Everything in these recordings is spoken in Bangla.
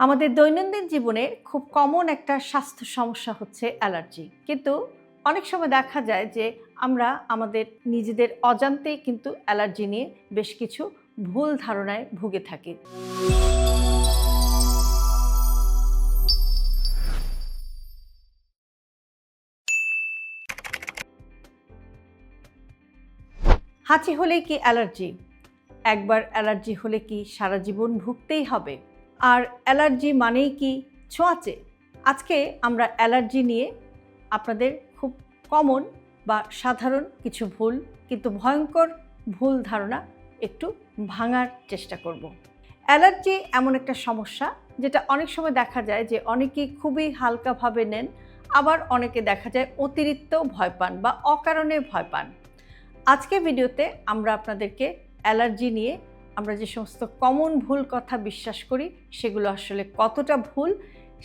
আমাদের দৈনন্দিন জীবনে খুব কমন একটা স্বাস্থ্য সমস্যা হচ্ছে অ্যালার্জি। কিন্তু অনেক সময় দেখা যায় যে আমরা আমাদের নিজেদের অজান্তেই কিন্তু অ্যালার্জি নিয়ে বেশ কিছু ভুল ধারণায় ভুগে থাকি। হাঁচি হলেই কি অ্যালার্জি? একবার অ্যালার্জি হলে কি সারা জীবন ভুগতেই হবে? আর অ্যালার্জি মানেই কি ছোঁয়াচে? আজকে আমরা অ্যালার্জি নিয়ে আপনাদের খুব কমন বা সাধারণ কিছু ভুল কিন্তু ভয়ঙ্কর ভুল ধারণা একটু ভাঙার চেষ্টা করব। অ্যালার্জি এমন একটা সমস্যা যেটা অনেক সময় দেখা যায় যে অনেকেই খুবই হালকাভাবে নেন, আবার অনেকে দেখা যায় অতিরিক্ত ভয় পান বা অকারণে ভয় পান। আজকের ভিডিওতে আমরা আপনাদেরকে অ্যালার্জি নিয়ে আমরা যে সমস্ত কমন ভুল কথা বিশ্বাস করি সেগুলো আসলে কতটা ভুল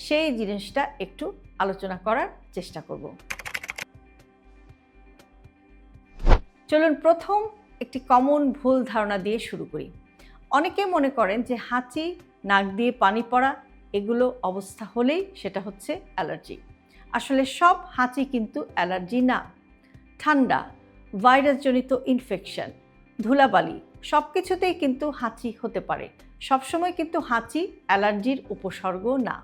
সেই জিনিসটা একটু আলোচনা করার চেষ্টা করব। চলুন প্রথম একটি কমন ভুল ধারণা দিয়ে শুরু করি। অনেকে মনে করেন যে হাঁচি, নাক দিয়ে পানি পড়া এগুলো অবস্থা হলেই সেটা হচ্ছে অ্যালার্জি। আসলে সব হাঁচি কিন্তু অ্যালার্জি না। ঠান্ডা, ভাইরাসজনিত ইনফেকশন, ধুলাবালি সব কিছুতেই কিন্তু হাঁচি হতে পারে। সবসময় কিন্তু হাঁচি অ্যালার্জির উপসর্গ না।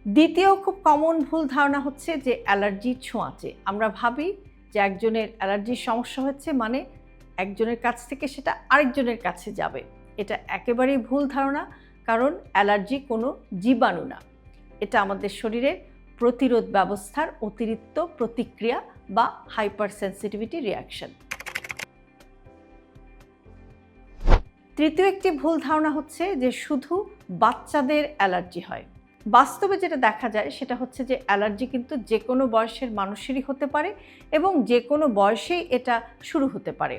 দ্বিতীয় খুব কমন ভুল ধারণা হচ্ছে যে অ্যালার্জি ছোঁয়াচে। আমরা ভাবি যে একজনের অ্যালার্জির সমস্যা হচ্ছে মানে একজনের কাছ থেকে সেটা আরেকজনের কাছে যাবে। এটা একেবারেই ভুল ধারণা, কারণ অ্যালার্জি কোনো জীবাণু না। এটা আমাদের শরীরের প্রতিরোধ ব্যবস্থার অতিরিক্ত প্রতিক্রিয়া বা হাইপার সেন্সিটিভিটি রিঅ্যাকশন। তৃতীয় একটি ভুল ধারণা হচ্ছে যে শুধু বাচ্চাদের অ্যালার্জি হয়। বাস্তবে যেটা দেখা যায় সেটা হচ্ছে যে অ্যালার্জি কিন্তু যে কোনো বয়সের মানুষেরই হতে পারে এবং যে কোনো বয়সেই এটা শুরু হতে পারে।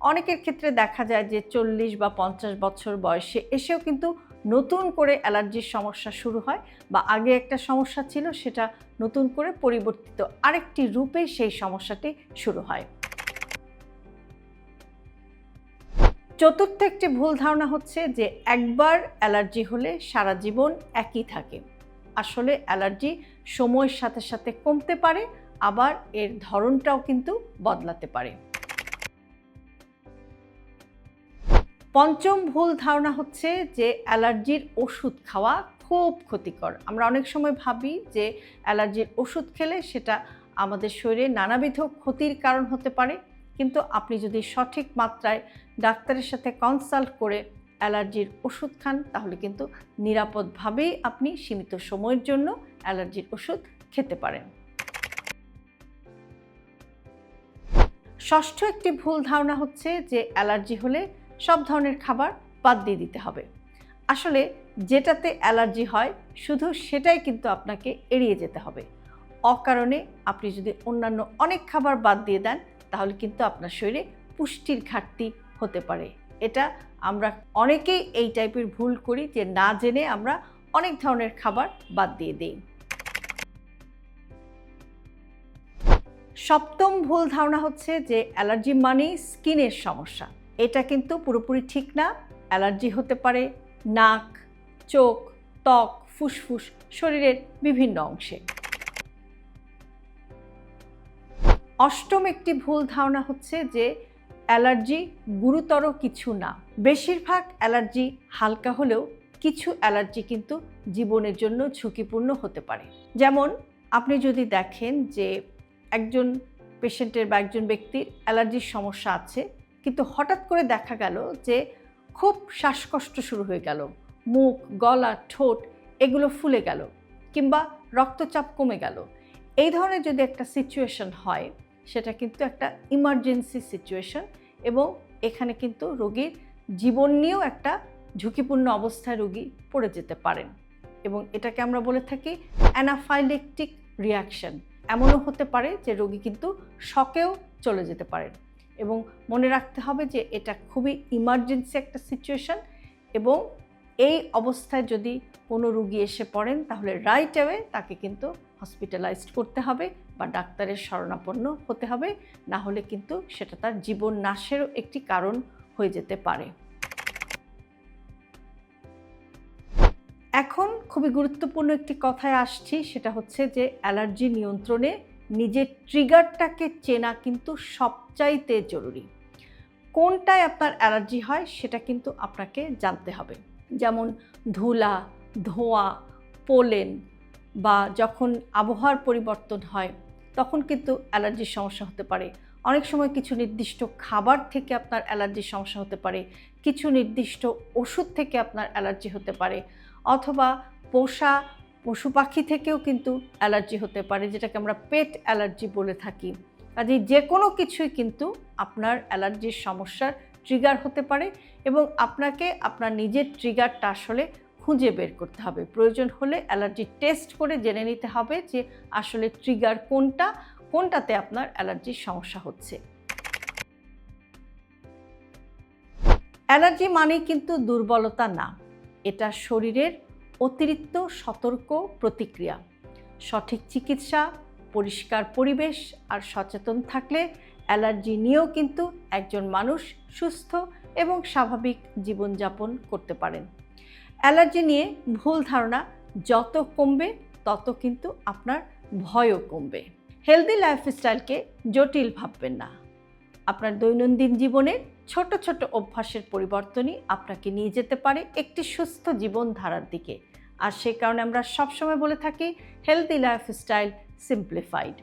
অনেকের ক্ষেত্রে দেখা যায় যে 40 বা 50 বছর বয়সে এসেও কিন্তু নতুন করে অ্যালার্জির সমস্যা শুরু হয়, বা আগে একটা সমস্যা ছিল সেটা নতুন করে পরিবর্তিত আরেকটি রূপে সেই সমস্যাটি শুরু হয়। চতুর্থ একটি ভুল ধারণা হচ্ছে যে একবার অ্যালার্জি হলে সারা জীবন একই থাকে। আসলে অ্যালার্জি সময়ের সাথে সাথে কমতে পারে, আবার এর ধরনটাও কিন্তু বদলাতে পারে। পঞ্চম ভুল ধারণা হচ্ছে যে অ্যালার্জির ওষুধ খাওয়া খুব ক্ষতিকর। আমরা অনেক সময় ভাবি যে অ্যালার্জির ওষুধ খেলে সেটা আমাদের শরীরে নানাবিধ ক্ষতির কারণ হতে পারে, কিন্তু আপনি যদি সঠিক মাত্রায় ডাক্তারের সাথে কনসাল্ট করে অ্যালার্জির ওষুধ খান তাহলে কিন্তু নিরাপদভাবেই আপনি সীমিত সময়ের জন্য অ্যালার্জির ওষুধ খেতে পারেন। ষষ্ঠ একটি ভুল ধারণা হচ্ছে যে অ্যালার্জি হলে সব ধরনের খাবার বাদ দিয়ে দিতে হবে। আসলে যেটাতে অ্যালার্জি হয় শুধু সেটাই কিন্তু আপনাকে এড়িয়ে যেতে হবে। অকারণে আপনি যদি অন্যান্য অনেক খাবার বাদ দিয়ে দেন তাহলে কিন্তু আপনার শরীরে পুষ্টির ঘাটতি হতে পারে। এটা আমরা অনেকেই এই টাইপের ভুল করি যে না জেনে আমরা অনেক ধরনের খাবার বাদ দিয়ে দিই। সপ্তম ভুল ধারণা হচ্ছে যে অ্যালার্জি মানেই স্কিনের সমস্যা। এটা কিন্তু পুরোপুরি ঠিক না। অ্যালার্জি হতে পারে নাক, চোখ, ত্বক, ফুসফুস, শরীরের বিভিন্ন অংশে। অষ্টম একটি ভুল ধারণা হচ্ছে যে অ্যালার্জি গুরুতর কিছু না। বেশিরভাগ অ্যালার্জি হালকা হলেও কিছু অ্যালার্জি কিন্তু জীবনের জন্য ঝুঁকিপূর্ণ হতে পারে। যেমন আপনি যদি দেখেন যে একজন পেশেন্টের বা একজন ব্যক্তির অ্যালার্জির সমস্যা আছে, কিন্তু হঠাৎ করে দেখা গেল যে খুব শ্বাসকষ্ট শুরু হয়ে গেল, মুখ, গলা, ঠোঁট এগুলো ফুলে গেল, কিংবা রক্তচাপ কমে গেল। এই ধরনের যদি একটা সিচুয়েশন হয় সেটা কিন্তু একটা ইমার্জেন্সি সিচুয়েশন, এবং এখানে কিন্তু রোগীর জীবন নিয়েও একটা ঝুঁকিপূর্ণ অবস্থায় রোগী পড়ে যেতে পারেন, এবং এটাকে আমরা বলে থাকি অ্যানাফাইলেকটিক রিঅ্যাকশন। এমনও হতে পারে যে রোগী কিন্তু শকেও চলে যেতে পারেন, এবং মনে রাখতে হবে যে এটা খুবই ইমার্জেন্সি একটা সিচুয়েশন, এবং এই অবস্থায় যদি কোনো রোগী এসে পড়েন তাহলে রাইট অ্যাওয়ে তাকে কিন্তু হসপিটালাইজড করতে হবে বা ডাক্তারের শরণাপন্ন হতে হবে, না হলে কিন্তু সেটা তার জীবন নাশেরও একটি কারণ হয়ে যেতে পারে। এখন খুবই গুরুত্বপূর্ণ একটি কথায় আসছি, সেটা হচ্ছে যে অ্যালার্জি নিয়ন্ত্রণে নিজের ট্রিগারটাকে চেনা কিন্তু সবচাইতে জরুরি। কোনটায় আপনার অ্যালার্জি হয় সেটা কিন্তু আপনাকে জানতে হবে। যেমন ধুলা, ধোঁয়া, পোলেন বা যখন আবহাওয়ার পরিবর্তন হয় তখন কিন্তু অ্যালার্জির সমস্যা হতে পারে। অনেক সময় কিছু নির্দিষ্ট খাবার থেকে আপনার অ্যালার্জির সমস্যা হতে পারে, কিছু নির্দিষ্ট ওষুধ থেকে আপনার অ্যালার্জি হতে পারে, অথবা পোষা পশু পাখি থেকেও কিন্তু অ্যালার্জি হতে পারে, যেটাকে আমরা পেট অ্যালার্জি বলে থাকি। কাজেই যে কোনো কিছুই কিন্তু আপনার অ্যালার্জির সমস্যার ট্রিগার হতে পারে এবং আপনাকে আপনার নিজের ট্রিগারটা আসলে খুঁজে বের করতে হবে। প্রয়োজন হলে অ্যালার্জি টেস্ট করে জেনে নিতে হবে যে আসলে ট্রিগার কোনটাতে আপনার অ্যালার্জির সমস্যা হচ্ছে। অ্যালার্জি মানেই কিন্তু দুর্বলতা না, এটা শরীরের অতিরিক্ত সতর্ক প্রতিক্রিয়া। সঠিক চিকিৎসা, পরিষ্কার পরিবেশ আর সচেতন থাকলে অ্যালার্জি নিয়েও কিন্তু একজন মানুষ সুস্থ এবং স্বাভাবিক জীবনযাপন করতে পারেন। অ্যালার্জি নিয়ে ভুল ধারণা যত কমবে তত কিন্তু আপনার ভয়ও কমবে। হেলদি লাইফস্টাইলকে জটিল ভাববেন না। আপনার দৈনন্দিন জীবনের ছোট ছোট অভ্যাসের পরিবর্তনই আপনাকে নিয়ে যেতে পারে একটি সুস্থ জীবনধারার দিকে। আর সে কারণে আমরা সবসময় বলে থাকি হেলদি লাইফস্টাইল সিম্পলিফাইড।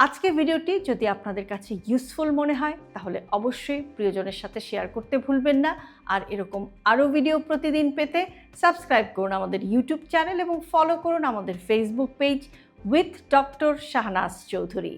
আজকের ভিডিওটি যদি আপনাদের কাছে ইউজফুল মনে হয় তাহলে অবশ্যই প্রিয়জনের সাথে শেয়ার করতে ভুলবেন না। আর এরকম আরও ভিডিও প্রতিদিন পেতে সাবস্ক্রাইব করুন আমাদের ইউটিউব চ্যানেল এবং ফলো করুন আমাদের Facebook page with doctor Shahnaz Chowdhury.